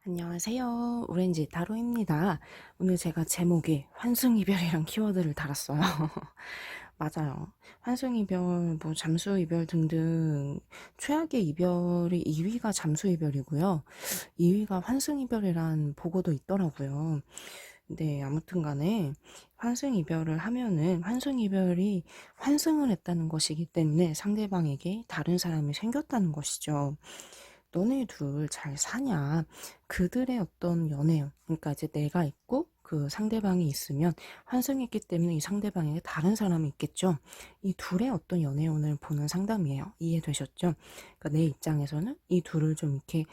안녕하세요. 오렌지 타로입니다. 오늘 제가 제목에 환승이별이란 키워드를 달았어요. 맞아요. 환승이별, 뭐 잠수이별 등등 최악의 이별이 2위가 잠수이별이고요. 2위가 환승이별이란 보고도 있더라고요. 근데 아무튼 간에 환승이별을 하면은 환승이별이 환승을 했다는 것이기 때문에 상대방에게 다른 사람이 생겼다는 것이죠. 너네 둘 잘 사냐? 그들의 어떤 연애, 그러니까 이제 내가 있고 그 상대방이 있으면 환승했기 때문에 이 상대방에게 다른 사람이 있겠죠. 이 둘의 어떤 연애운을 보는 상담이에요. 이해되셨죠? 그러니까 내 입장에서는 이 둘을 좀 이렇게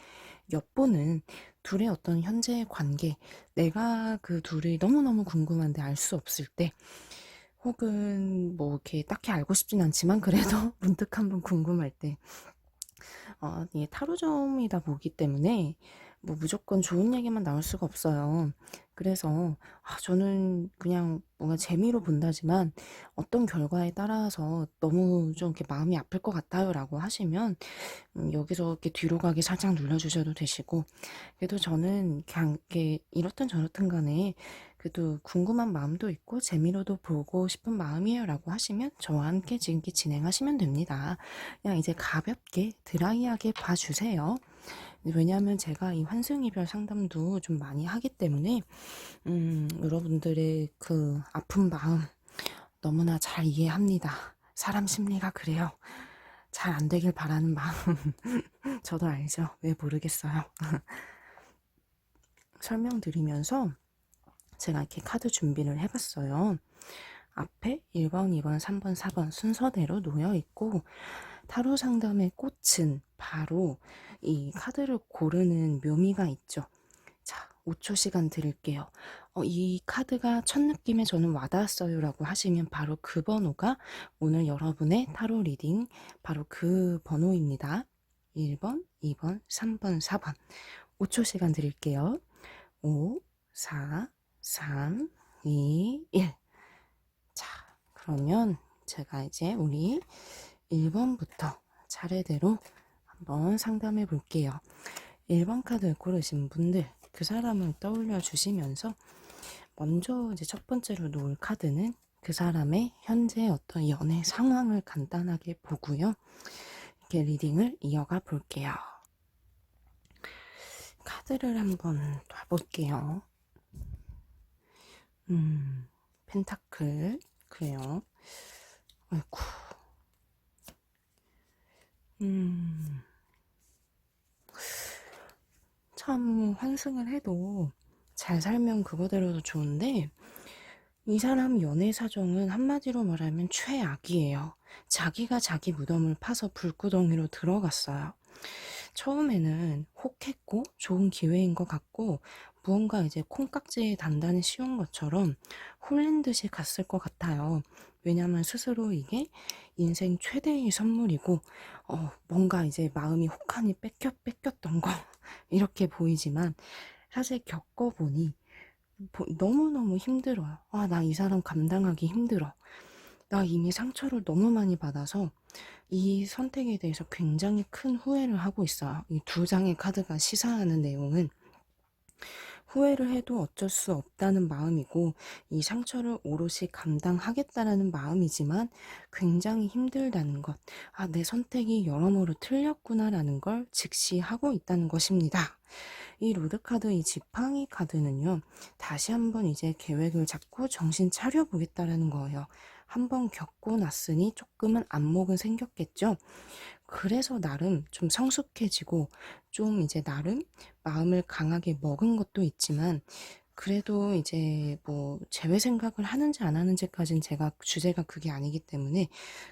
엿보는 둘의 어떤 현재의 관계, 내가 그 둘이 너무너무 궁금한데 알 수 없을 때, 혹은 뭐 이렇게 딱히 알고 싶진 않지만 그래도 문득 한번 궁금할 때, 이 타로점이다 보기 때문에 뭐 무조건 좋은 얘기만 나올 수가 없어요. 그래서 저는 그냥 뭔가 재미로 본다지만 어떤 결과에 따라서 너무 좀 이렇게 마음이 아플 것 같아요 라고 하시면 여기서 이렇게 뒤로 가기 살짝 눌러주셔도 되시고, 그래도 저는 그냥 이렇게 이렇든 저렇든 간에 그래도 궁금한 마음도 있고 재미로도 보고 싶은 마음이에요 라고 하시면 저와 함께 지금께 진행하시면 됩니다. 그냥 이제 가볍게 드라이하게 봐주세요. 왜냐하면 제가 이 환승이별 상담도 좀 많이 하기 때문에 여러분들의 그 아픈 마음 너무나 잘 이해합니다. 사람 심리가 그래요. 잘 안 되길 바라는 마음 저도 알죠. 왜 모르겠어요. 설명드리면서 제가 이렇게 카드 준비를 해봤어요. 앞에 1번, 2번, 3번, 4번 순서대로 놓여 있고, 타로 상담의 꽃은 바로 이 카드를 고르는 묘미가 있죠. 자, 5초 시간 드릴게요. 이 카드가 첫 느낌에 저는 와닿았어요 라고 하시면 바로 그 번호가 오늘 여러분의 타로 리딩 바로 그 번호입니다. 1번, 2번, 3번, 4번. 5초 시간 드릴게요. 5, 4, 3, 2, 1. 자, 그러면 제가 이제 우리 1번부터 차례대로 한번 상담해 볼게요. 1번 카드 고르신 분들, 그 사람을 떠올려 주시면서 먼저 이제 첫 번째로 놓을 카드는 그 사람의 현재 어떤 연애 상황을 간단하게 보고요. 이렇게 리딩을 이어가 볼게요. 카드를 한번 놔볼게요. 펜타클. 그래요. 아이고. 참, 환승을 해도 잘 살면 그거대로도 좋은데, 이 사람 연애 사정은 한마디로 말하면 최악이에요. 자기가 자기 무덤을 파서 불구덩이로 들어갔어요. 처음에는 혹했고 좋은 기회인 것 같고 무언가 이제 콩깍지에 단단히 씌운 것처럼 홀린 듯이 갔을 것 같아요. 왜냐하면 스스로 이게 인생 최대의 선물이고 뭔가 이제 마음이 혹하니 뺏겼던 거 이렇게 보이지만 사실 겪어보니 너무너무 힘들어요. 나 이 사람 감당하기 힘들어. 나 이미 상처를 너무 많이 받아서 이 선택에 대해서 굉장히 큰 후회를 하고 있어요. 이 두 장의 카드가 시사하는 내용은 후회를 해도 어쩔 수 없다는 마음이고 이 상처를 오롯이 감당하겠다라는 마음이지만 굉장히 힘들다는 것. 내 선택이 여러모로 틀렸구나라는 걸 직시하고 있다는 것입니다. 이 로드카드, 이 지팡이 카드는요, 다시 한번 이제 계획을 잡고 정신 차려보겠다라는 거예요. 한번 겪고 났으니 조금은 안목은 생겼겠죠? 그래서 나름 좀 성숙해지고, 좀 이제 나름 마음을 강하게 먹은 것도 있지만, 그래도 이제 뭐 재회 생각을 하는지 안 하는지까지는 제가 주제가 그게 아니기 때문에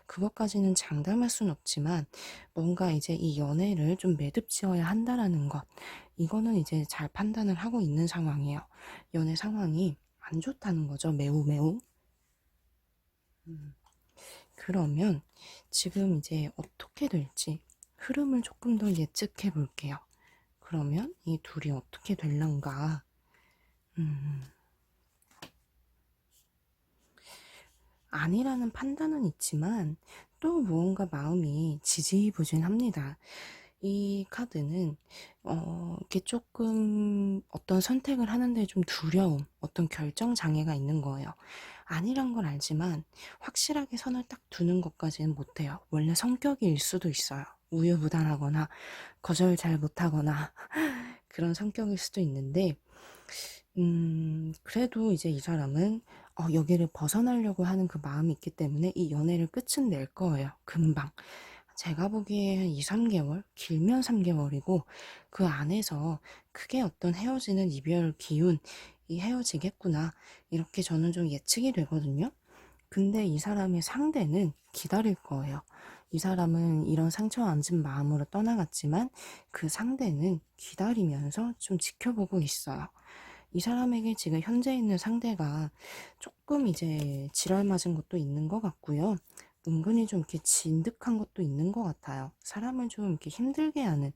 그것까지는 장담할 순 없지만 뭔가 이제 이 연애를 좀 매듭 지어야 한다라는 것, 이거는 이제 잘 판단을 하고 있는 상황이에요. 연애 상황이 안 좋다는 거죠. 매우 매우. 그러면 지금 이제 어떻게 될지 흐름을 조금 더 예측해 볼게요. 그러면 이 둘이 어떻게 될런가? 아니라는 판단은 있지만 또 무언가 마음이 지지부진합니다. 이 카드는 이렇게 조금 어떤 선택을 하는데 좀 두려움, 어떤 결정 장애가 있는 거예요. 아니란 걸 알지만 확실하게 선을 딱 두는 것까지는 못해요. 원래 성격일 수도 있어요. 우유부단하거나 거절 잘 못하거나 그런 성격일 수도 있는데, 그래도 이제 이 사람은 여기를 벗어나려고 하는 그 마음이 있기 때문에 이 연애를 끝은 낼 거예요. 금방. 제가 보기에 한 2, 3개월, 길면 3개월이고, 그 안에서 크게 어떤 헤어지는 이별 기운, 이 헤어지겠구나, 이렇게 저는 좀 예측이 되거든요. 근데 이 사람의 상대는 기다릴 거예요. 이 사람은 이런 상처 앉은 마음으로 떠나갔지만 그 상대는 기다리면서 좀 지켜보고 있어요. 이 사람에게 지금 현재 있는 상대가 조금 이제 지랄 맞은 것도 있는 것 같고요. 은근히 좀 이렇게 진득한 것도 있는 것 같아요. 사람을 좀 이렇게 힘들게 하는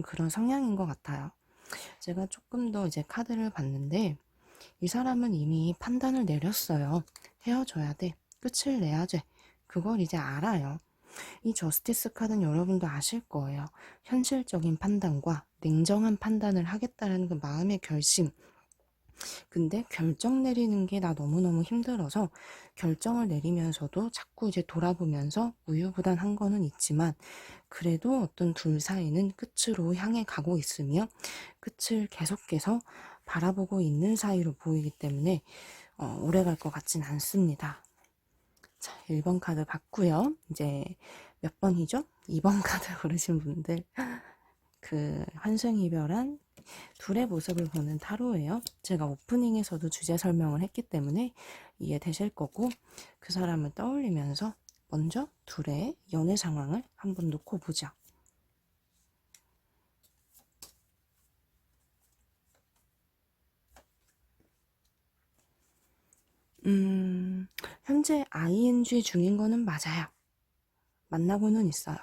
그런 성향인 것 같아요. 제가 조금 더 이제 카드를 봤는데 이 사람은 이미 판단을 내렸어요. 헤어져야 돼. 끝을 내야 돼. 그걸 이제 알아요. 이 저스티스 카드는 여러분도 아실 거예요. 현실적인 판단과 냉정한 판단을 하겠다는 그 마음의 결심. 근데 결정 내리는 게 나 너무너무 힘들어서 결정을 내리면서도 자꾸 이제 돌아보면서 우유부단한 거는 있지만 그래도 어떤 둘 사이는 끝으로 향해 가고 있으며 끝을 계속해서 바라보고 있는 사이로 보이기 때문에 오래 갈 것 같진 않습니다. 자, 1번 카드 봤고요. 이제 몇 번이죠? 2번 카드 고르신 분들 그 환승이별한 둘의 모습을 보는 타로예요. 제가 오프닝에서도 주제 설명을 했기 때문에 이해되실 거고 그 사람을 떠올리면서 먼저 둘의 연애 상황을 한번 놓고 보자. 현재 ing 중인 거는 맞아요. 만나고는 있어요.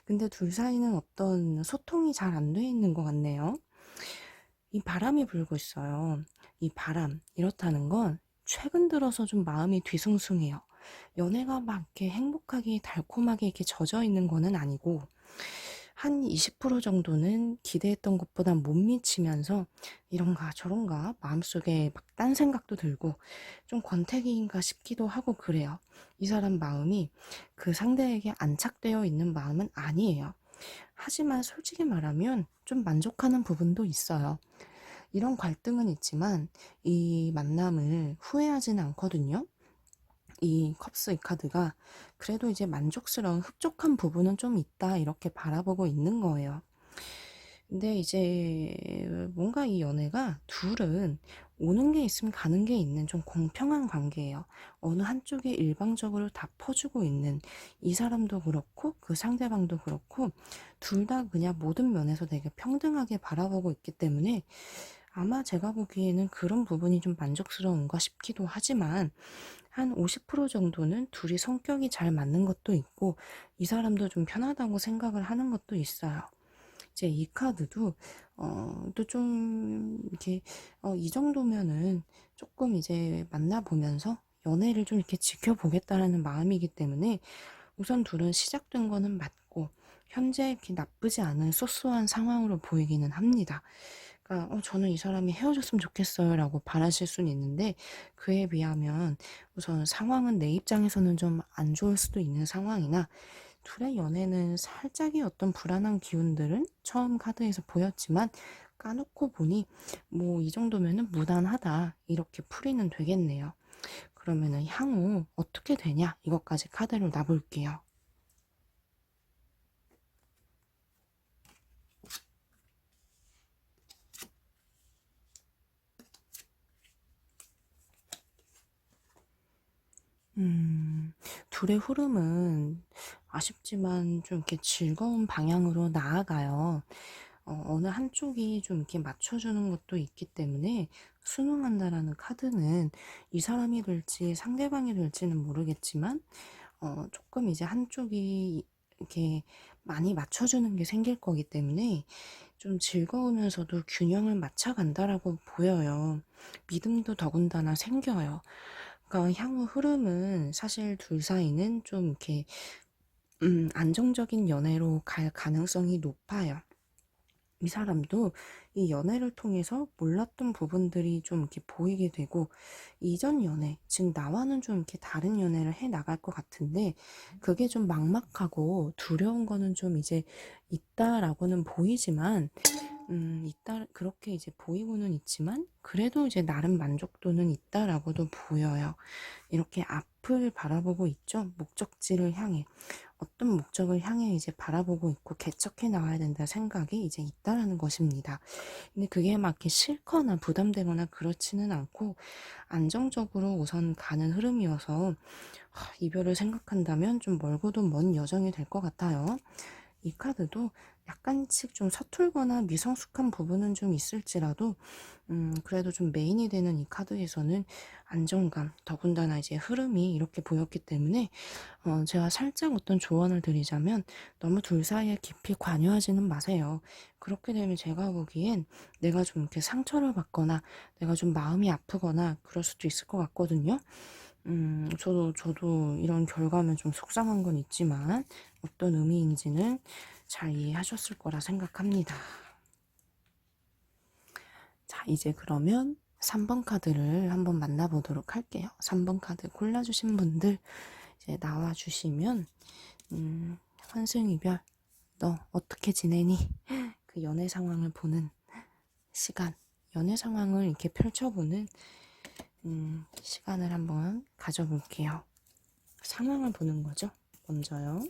근데 둘 사이는 어떤 소통이 잘 안 돼 있는 것 같네요. 이 바람이 불고 있어요. 이 바람, 이렇다는 건 최근 들어서 좀 마음이 뒤숭숭해요. 연애가 막 이렇게 행복하게 달콤하게 이렇게 젖어 있는 거는 아니고 한 20% 정도는 기대했던 것보다 못 미치면서 이런가 저런가 마음속에 막 딴 생각도 들고 좀 권태기인가 싶기도 하고 그래요. 이 사람 마음이 그 상대에게 안착되어 있는 마음은 아니에요. 하지만 솔직히 말하면 좀 만족하는 부분도 있어요. 이런 갈등은 있지만 이 만남을 후회하지는 않거든요. 이 컵스 이 카드가 그래도 이제 만족스러운 흡족한 부분은 좀 있다 이렇게 바라보고 있는 거예요. 근데 이제 뭔가 이 연애가 둘은 오는 게 있으면 가는 게 있는 좀 공평한 관계예요. 어느 한쪽에 일방적으로 다 퍼주고 있는 이 사람도 그렇고 그 상대방도 그렇고 둘 다 그냥 모든 면에서 되게 평등하게 바라보고 있기 때문에 아마 제가 보기에는 그런 부분이 좀 만족스러운가 싶기도 하지만 한 50% 정도는 둘이 성격이 잘 맞는 것도 있고 이 사람도 좀 편하다고 생각을 하는 것도 있어요. 이제 이 카드도 또 좀 이렇게 이 정도면은 조금 이제 만나보면서 연애를 좀 이렇게 지켜보겠다라는 마음이기 때문에 우선 둘은 시작된 거는 맞고 현재 이렇게 나쁘지 않은 소소한 상황으로 보이기는 합니다. 그러니까 저는 이 사람이 헤어졌으면 좋겠어요 라고 바라실 수는 있는데 그에 비하면 우선 상황은 내 입장에서는 좀 안 좋을 수도 있는 상황이나 둘의 연애는 살짝의 어떤 불안한 기운들은 처음 카드에서 보였지만 까놓고 보니 뭐 이 정도면은 무난하다 이렇게 풀이는 되겠네요. 그러면은 향후 어떻게 되냐 이것까지 카드를 놔볼게요. 둘의 흐름은 아쉽지만 좀 이렇게 즐거운 방향으로 나아가요. 어느 한쪽이 좀 이렇게 맞춰주는 것도 있기 때문에 순응한다라는 카드는 이 사람이 될지 상대방이 될지는 모르겠지만 조금 이제 한쪽이 이렇게 많이 맞춰주는 게 생길 거기 때문에 좀 즐거우면서도 균형을 맞춰간다라고 보여요. 믿음도 더군다나 생겨요. 그러니까 향후 흐름은 사실 둘 사이는 좀 이렇게 안정적인 연애로 갈 가능성이 높아요. 이 사람도 이 연애를 통해서 몰랐던 부분들이 좀 이렇게 보이게 되고, 이전 연애, 즉 나와는 좀 이렇게 다른 연애를 해 나갈 것 같은데, 그게 좀 막막하고 두려운 거는 좀 이제 있다라고는 보이지만, 있다, 그렇게 이제 보이고는 있지만, 그래도 이제 나름 만족도는 있다라고도 보여요. 이렇게 앞을 바라보고 있죠. 목적지를 향해. 어떤 목적을 향해 이제 바라보고 있고 개척해 나가야 된다 생각이 이제 있다라는 것입니다. 근데 그게 막 이렇게 싫거나 부담되거나 그렇지는 않고 안정적으로 우선 가는 흐름이어서 이별을 생각한다면 좀 멀고도 먼 여정이 될 것 같아요. 이 카드도 약간씩 좀 서툴거나 미성숙한 부분은 좀 있을지라도 그래도 좀 메인이 되는 이 카드에서는 안정감, 더군다나 이제 흐름이 이렇게 보였기 때문에 제가 살짝 어떤 조언을 드리자면 너무 둘 사이에 깊이 관여하지는 마세요. 그렇게 되면 제가 보기엔 내가 좀 이렇게 상처를 받거나 내가 좀 마음이 아프거나 그럴 수도 있을 것 같거든요. 저도 이런 결과면 좀 속상한 건 있지만 어떤 의미인지는 잘 이해하셨을 거라 생각합니다. 자, 이제 그러면 3번 카드를 한번 만나보도록 할게요. 3번 카드 골라주신 분들 이제 나와주시면, 환승이별, 너 어떻게 지내니? 그 연애 상황을 보는 시간, 연애 상황을 이렇게 펼쳐보는 시간을 한번 가져볼게요. 상황을 보는 거죠. 먼저요.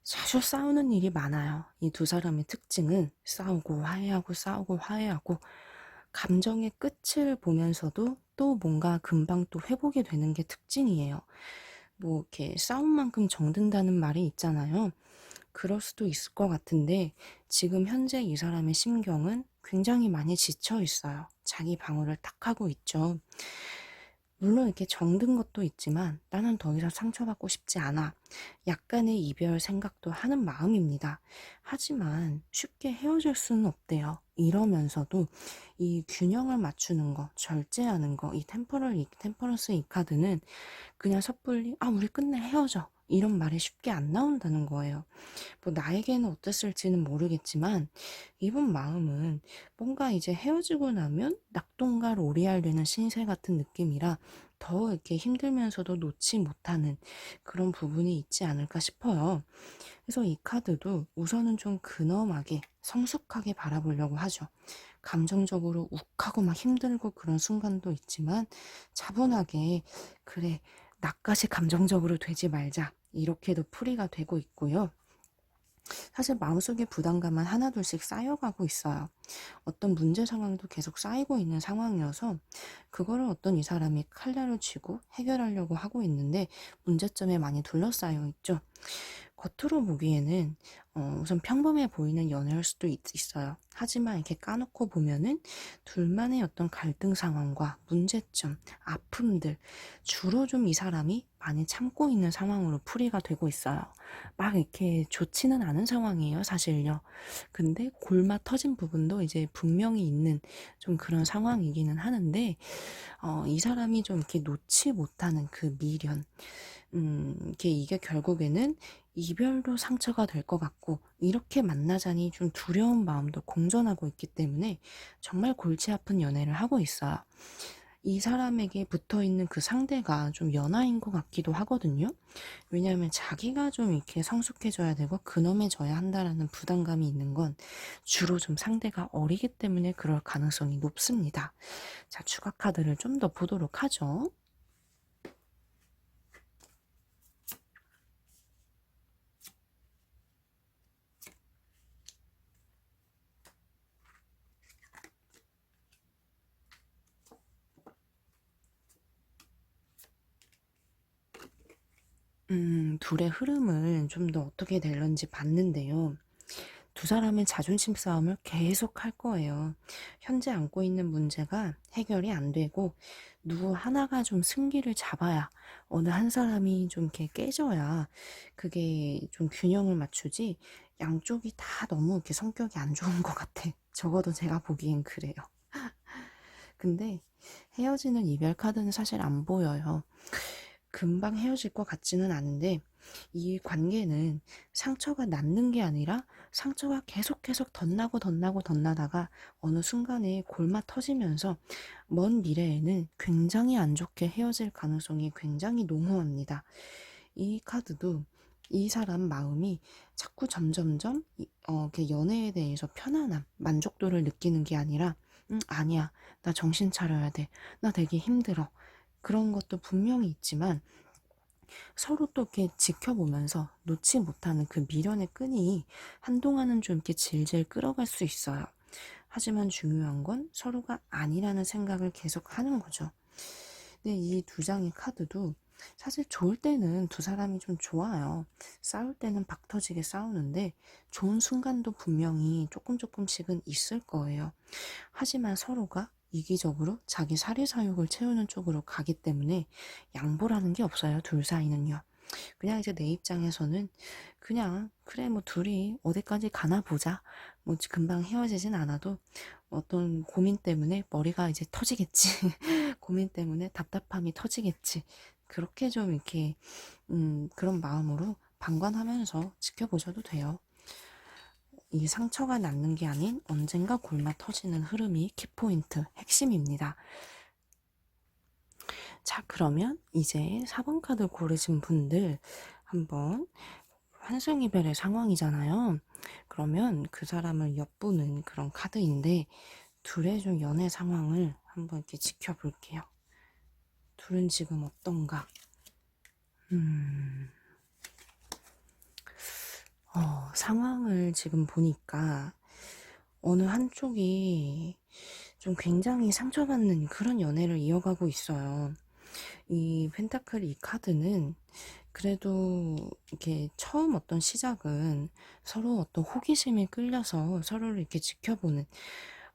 자주 싸우는 일이 많아요. 이 두 사람의 특징은 싸우고 화해하고 싸우고 화해하고 감정의 끝을 보면서도 또 뭔가 금방 또 회복이 되는 게 특징이에요. 뭐 이렇게 싸움만큼 정든다는 말이 있잖아요. 그럴 수도 있을 것 같은데 지금 현재 이 사람의 심경은 굉장히 많이 지쳐 있어요. 자기 방어를 딱 하고 있죠. 물론 이렇게 정든 것도 있지만 나는 더 이상 상처받고 싶지 않아. 약간의 이별 생각도 하는 마음입니다. 하지만 쉽게 헤어질 수는 없대요. 이러면서도 이 균형을 맞추는 거, 절제하는 거, 이 템퍼런스 이 카드는 그냥 섣불리 우리 끝내 헤어져. 이런 말이 쉽게 안 나온다는 거예요. 뭐 나에게는 어땠을지는 모르겠지만 이분 마음은 뭔가 이제 헤어지고 나면 낙동강 오리알 되는 신세 같은 느낌이라 더 이렇게 힘들면서도 놓지 못하는 그런 부분이 있지 않을까 싶어요. 그래서 이 카드도 우선은 좀 근엄하게 성숙하게 바라보려고 하죠. 감정적으로 욱하고 막 힘들고 그런 순간도 있지만 차분하게 그래 나까지 감정적으로 되지 말자 이렇게도 풀이가 되고 있고요. 사실 마음속에 부담감은 하나둘씩 쌓여가고 있어요. 어떤 문제 상황도 계속 쌓이고 있는 상황이어서 그거를 어떤 이 사람이 칼날을 쥐고 해결하려고 하고 있는데 문제점에 많이 둘러싸여 있죠. 겉으로 보기에는 우선 평범해 보이는 연애일 수도 있어요. 하지만 이렇게 까놓고 보면은 둘만의 어떤 갈등 상황과 문제점, 아픔들 주로 좀 이 사람이 많이 참고 있는 상황으로 풀이가 되고 있어요. 막 이렇게 좋지는 않은 상황이에요, 사실요. 근데 골마 터진 부분도 이제 분명히 있는 좀 그런 상황이기는 하는데 이 사람이 좀 이렇게 놓지 못하는 그 미련, 이게 결국에는 이별도 상처가 될 것 같고 이렇게 만나자니 좀 두려운 마음도 공존하고 있기 때문에 정말 골치 아픈 연애를 하고 있어요. 이 사람에게 붙어 있는 그 상대가 좀 연하인 것 같기도 하거든요. 왜냐하면 자기가 좀 이렇게 성숙해져야 되고 근엄해져야 한다라는 부담감이 있는 건 주로 좀 상대가 어리기 때문에 그럴 가능성이 높습니다. 자, 추가 카드를 좀 더 보도록 하죠. 둘의 흐름을 좀 더 어떻게 될런지 봤는데요. 두 사람의 자존심 싸움을 계속 할 거예요. 현재 안고 있는 문제가 해결이 안 되고, 누구 하나가 좀 승기를 잡아야, 어느 한 사람이 좀 이렇게 깨져야, 그게 좀 균형을 맞추지, 양쪽이 다 너무 이렇게 성격이 안 좋은 것 같아. 적어도 제가 보기엔 그래요. 근데 헤어지는 이별 카드는 사실 안 보여요. 금방 헤어질 것 같지는 않은데 이 관계는 상처가 낫는 게 아니라 상처가 계속 덧나다가 어느 순간에 골마 터지면서 먼 미래에는 굉장히 안 좋게 헤어질 가능성이 굉장히 농후합니다. 이 카드도 이 사람 마음이 자꾸 점점점 이렇게 연애에 대해서 편안함, 만족도를 느끼는 게 아니라 아니야. 나 정신 차려야 돼. 나 되게 힘들어. 그런 것도 분명히 있지만 서로 또 이렇게 지켜보면서 놓지 못하는 그 미련의 끈이 한동안은 좀 이렇게 질질 끌어갈 수 있어요. 하지만 중요한 건 서로가 아니라는 생각을 계속 하는 거죠. 근데 이 두 장의 카드도 사실 좋을 때는 두 사람이 좀 좋아요. 싸울 때는 박 터지게 싸우는데 좋은 순간도 분명히 조금씩은 있을 거예요. 하지만 서로가 이기적으로 자기 사리사욕을 채우는 쪽으로 가기 때문에 양보라는 게 없어요. 둘 사이는요. 그냥 이제 내 입장에서는 그냥 그래 뭐 둘이 어디까지 가나 보자. 뭐 금방 헤어지진 않아도 어떤 고민 때문에 머리가 이제 터지겠지. 고민 때문에 답답함이 터지겠지. 그렇게 좀 이렇게 그런 마음으로 방관하면서 지켜보셔도 돼요. 이 상처가 낫는 게 아닌 언젠가 골마 터지는 흐름이 키포인트, 핵심입니다. 자, 그러면 이제 4번 카드 고르신 분들 한번 환승이별의 상황이잖아요. 그러면 그 사람을 엿보는 그런 카드인데 둘의 좀 연애 상황을 한번 이렇게 지켜볼게요. 둘은 지금 어떤가? 상황을 지금 보니까 어느 한쪽이 좀 굉장히 상처받는 그런 연애를 이어가고 있어요. 이 펜타클 이 카드는 그래도 이렇게 처음 어떤 시작은 서로 어떤 호기심에 끌려서 서로를 이렇게 지켜보는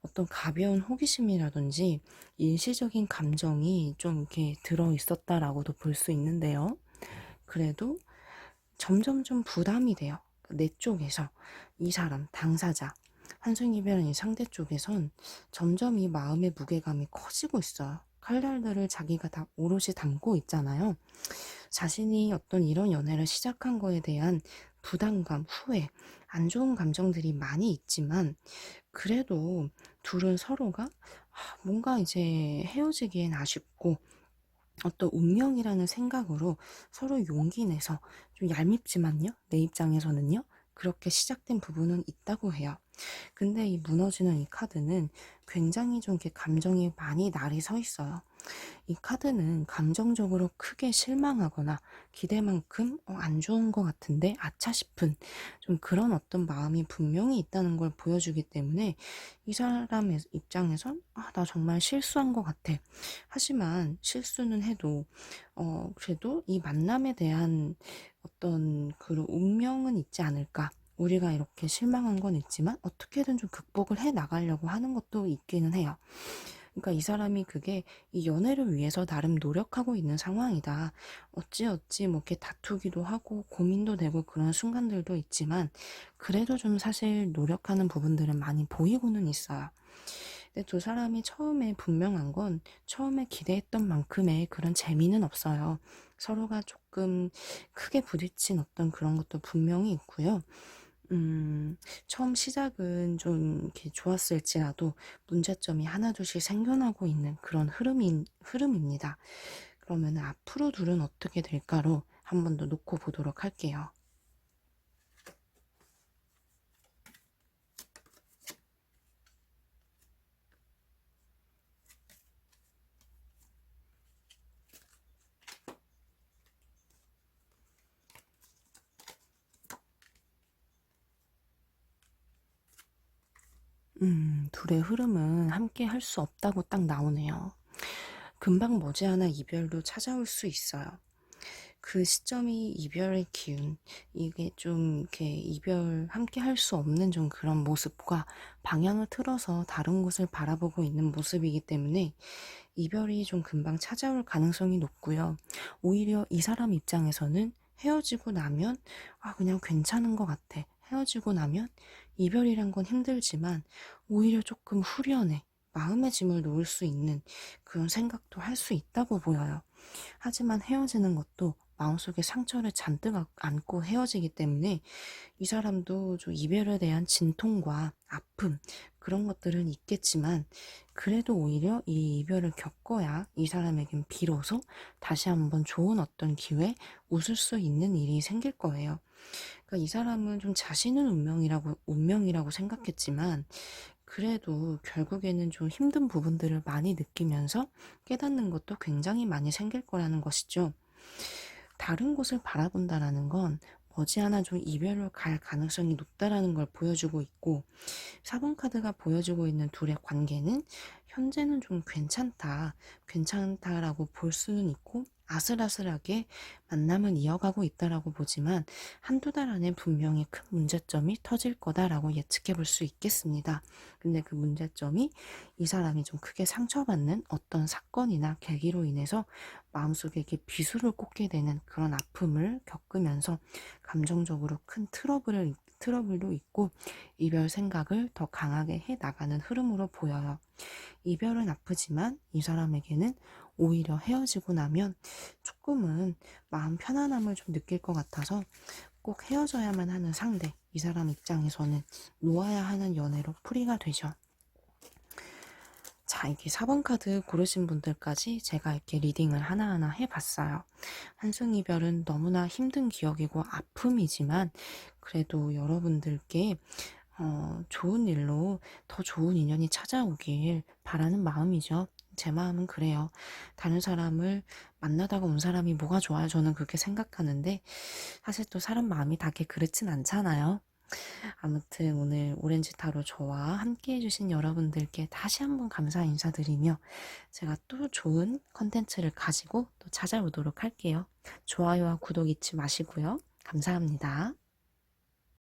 어떤 가벼운 호기심이라든지 일시적인 감정이 좀 이렇게 들어 있었다라고도 볼 수 있는데요. 그래도 점점 좀 부담이 돼요. 내 쪽에서 이 사람 당사자 환승이별한 이 상대 쪽에선 점점 이 마음의 무게감이 커지고 있어요. 칼날들을 자기가 다 오롯이 담고 있잖아요. 자신이 어떤 이런 연애를 시작한 거에 대한 부담감, 후회, 안 좋은 감정들이 많이 있지만 그래도 둘은 서로가 뭔가 이제 헤어지기엔 아쉽고 어떤 운명이라는 생각으로 서로 용기 내서 좀 얄밉지만요. 내 입장에서는요. 그렇게 시작된 부분은 있다고 해요. 근데 이 무너지는 이 카드는 굉장히 좀 이렇게 감정이 많이 날이 서 있어요. 이 카드는 감정적으로 크게 실망하거나 기대만큼 안 좋은 것 같은데 아차 싶은 좀 그런 어떤 마음이 분명히 있다는 걸 보여주기 때문에 이 사람의 입장에선 나 정말 실수한 것 같아. 하지만 실수는 해도 그래도 이 만남에 대한 어떤 그런 운명은 있지 않을까. 우리가 이렇게 실망한 건 있지만 어떻게든 좀 극복을 해 나가려고 하는 것도 있기는 해요. 그러니까 이 사람이 그게 이 연애를 위해서 나름 노력하고 있는 상황이다. 어찌 뭐 이렇게 다투기도 하고 고민도 되고 그런 순간들도 있지만 그래도 좀 사실 노력하는 부분들은 많이 보이고는 있어요. 근데 두 사람이 처음에 분명한 건 처음에 기대했던 만큼의 그런 재미는 없어요. 서로가 조금 크게 부딪힌 어떤 그런 것도 분명히 있고요. 처음 시작은 좀 이렇게 좋았을지라도 문제점이 하나둘씩 생겨나고 있는 그런 흐름입니다. 그러면 앞으로 둘은 어떻게 될까로 한 번 더 놓고 보도록 할게요. 둘의 흐름은 함께 할 수 없다고 딱 나오네요. 금방 머지않아 이별도 찾아올 수 있어요. 그 시점이 이별의 기운, 이게 좀 이렇게 이별 함께 할 수 없는 좀 그런 모습과 방향을 틀어서 다른 곳을 바라보고 있는 모습이기 때문에 이별이 좀 금방 찾아올 가능성이 높고요. 오히려 이 사람 입장에서는 헤어지고 나면 그냥 괜찮은 것 같아. 헤어지고 나면 이별이란 건 힘들지만 오히려 조금 후련해. 마음의 짐을 놓을 수 있는 그런 생각도 할 수 있다고 보여요. 하지만 헤어지는 것도 마음속에 상처를 잔뜩 안고 헤어지기 때문에 이 사람도 좀 이별에 대한 진통과 아픔 그런 것들은 있겠지만 그래도 오히려 이 이별을 겪어야 이 사람에겐 비로소 다시 한번 좋은 어떤 기회, 웃을 수 있는 일이 생길 거예요. 그러니까 이 사람은 좀 자신은 운명이라고 생각했지만 그래도 결국에는 좀 힘든 부분들을 많이 느끼면서 깨닫는 것도 굉장히 많이 생길 거라는 것이죠. 다른 곳을 바라본다라는 건 머지않아 좀 이별을 갈 가능성이 높다라는 걸 보여주고 있고 4번 카드가 보여주고 있는 둘의 관계는 현재는 좀 괜찮다라고 볼 수는 있고 아슬아슬하게 만남은 이어가고 있다라고 보지만 한두 달 안에 분명히 큰 문제점이 터질 거다라고 예측해 볼 수 있겠습니다. 근데 그 문제점이 이 사람이 좀 크게 상처받는 어떤 사건이나 계기로 인해서 마음속에 이렇게 비수를 꽂게 되는 그런 아픔을 겪으면서 감정적으로 큰 트러블도 있고 이별 생각을 더 강하게 해 나가는 흐름으로 보여요. 이별은 아프지만 이 사람에게는 오히려 헤어지고 나면 조금은 마음 편안함을 좀 느낄 것 같아서 꼭 헤어져야만 하는 상대, 이 사람 입장에서는 놓아야 하는 연애로 풀이가 되죠. 자, 이게 4번 카드 고르신 분들까지 제가 이렇게 리딩을 하나하나 해봤어요. 환승이별은 너무나 힘든 기억이고 아픔이지만 그래도 여러분들께 좋은 일로 더 좋은 인연이 찾아오길 바라는 마음이죠. 제 마음은 그래요. 다른 사람을 만나다가 온 사람이 뭐가 좋아요? 저는 그렇게 생각하는데 사실 또 사람 마음이 다 그렇진 않잖아요. 아무튼 오늘 오렌지 타로 저와 함께 해주신 여러분들께 다시 한번 감사 인사드리며 제가 또 좋은 컨텐츠를 가지고 또 찾아오도록 할게요. 좋아요와 구독 잊지 마시고요. 감사합니다.